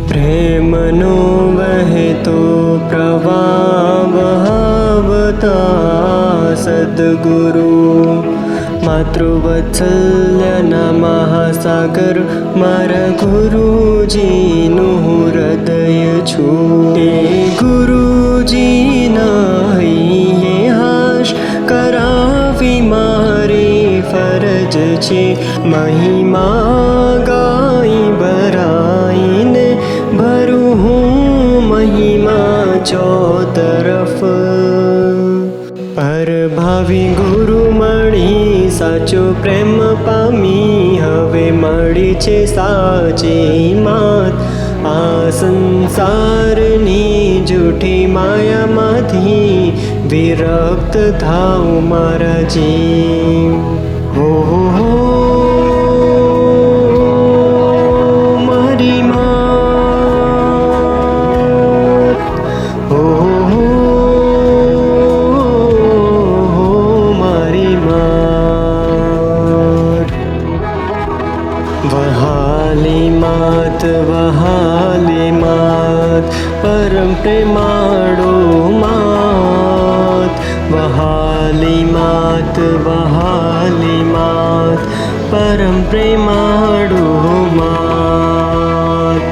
પ્રેમનો વહેતો પ્રવાહ વહાવતા સદગુરુ માતૃવત્સલ્યના મહાસાગર મારા ગુરુજીનું હૃદય છું. એ ગુરુજીના હૈયે હાશ કરાવી મારી ફરજ છે. મહિમા ગાઈ ભરાઈને ભરું હું મહિમા ચોતરફ. પરભાવી ગુરુ મળી સાચો પ્રેમ પામી હવે મળી છે સાચી માત. આ સંસારની જૂઠી માયામાંથી વિરક્ત થાવ મારા જીવ. હો મારી માત, હો મારી માત. વહાલી માત વહાલી માત પરમ પ્રેમાળો માત. વહાલી માત વહાલી માત પરમ પ્રેમાળો માત.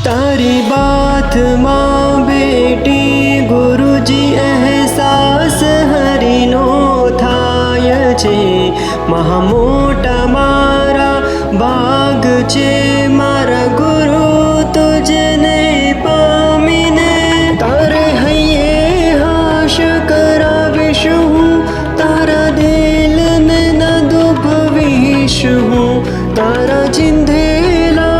તારી બાથમાં બેટી ગુરુજી અહેસાસ હરિનો થાય છે. મહા મોટા મારા ભાગ છે મારા ગુરુ તુજને પામીને. તારે હૈયે હાશ કરાવીશ હું તારા દિલને ન દુભવીશ હું. તારા ચિંધેલા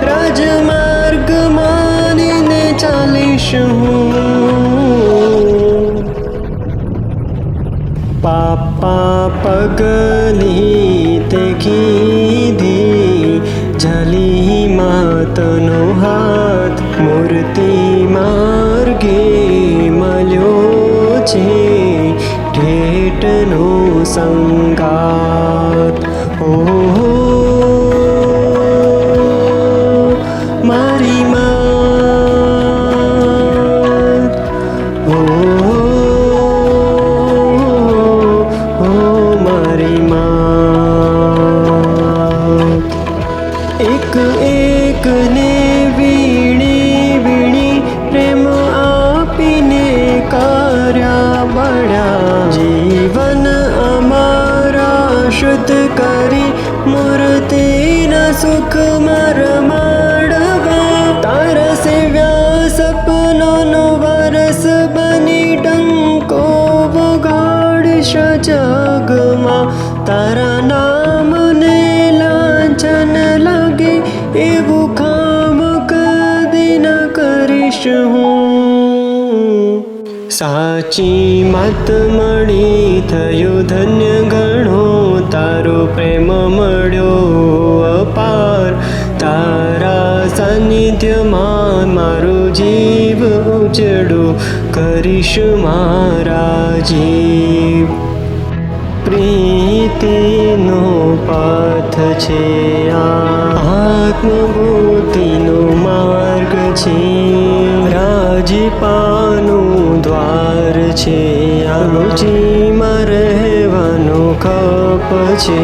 રાજમાર્ગ માનીને ચાલીશ હું. પાપા પગલી તે કીધી જલી માતનો હાથ. મૂર્તિ માર્ગે મળ્યો છે ઠેઠનો સંગાત. ઓહો મારી માત, ઓ મારી માત. એક એક ને વીણી વીણી પ્રેમ આપીને કર્યા બળ્યા. જીવન અમારા શુદ્ધ કરી મૂર્તિના સુખ મારમાડવા. તારા સેવ્યા સપનોનો વારસ બની ડંકો વગાડીશ જગમાં. તારા નામને લાંછન લાગે એવું કામ કદી ન કરીશ હું. સાચી માત મળી થયો ધન્ય ગણો. તારો પ્રેમ મળ્યો અપાર. તારા સાનિધ્યમાં મારો જીવ ઉજળો કરીશ મારા જીવ. પ્રીતિનો પાથ છે આ આત્મભૂતિનો માર્ગ છે. રાજીપાનું દ્વાર છે આ રુચિમાં રહેવાનો કપ છે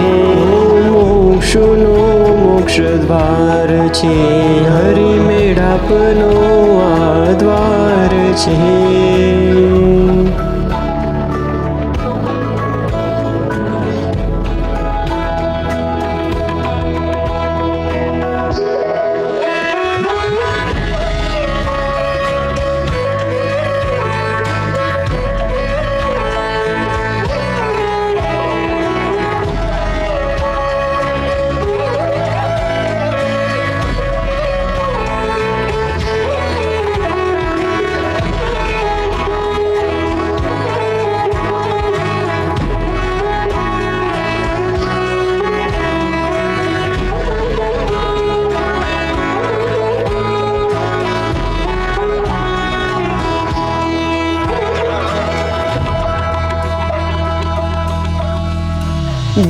મોક્ષનો મોક્ષ દ્વાર છે હરિ મેળાપનો આ દ્વાર છે.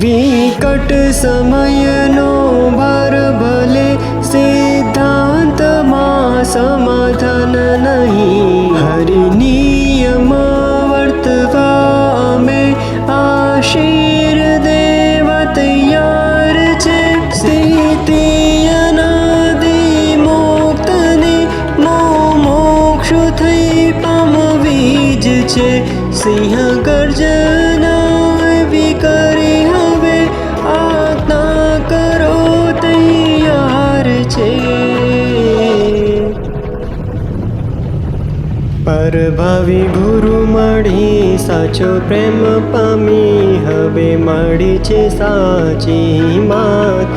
વિકટ સમયનો ભાર ભલે સિદ્ધાંતમાં સમાધાન નહીં હરિ નિયમ વર્તવા અમે આશીર દેવા તૈયાર છે સ્થિતિ અનાદિ મુક્તને મોક્ષ થઈ પામવી જ છે સિંહ ગર્જના એવી કરી હવે આજ્ઞા કરો તૈયાર છે. પરભાવી ગુરુ મળી સાચો પ્રેમ પામી હવે મળી છે સાચી માત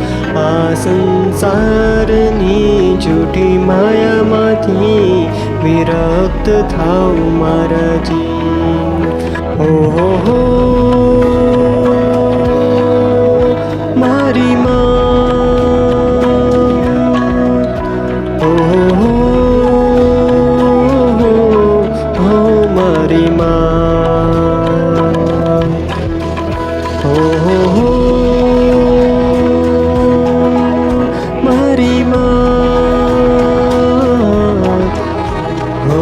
આ સંસારની જૂઠી માયામાંથી વિરક્ત થાવ મારાજી. હો મારી માં હો મારી માં હો મારી માં હો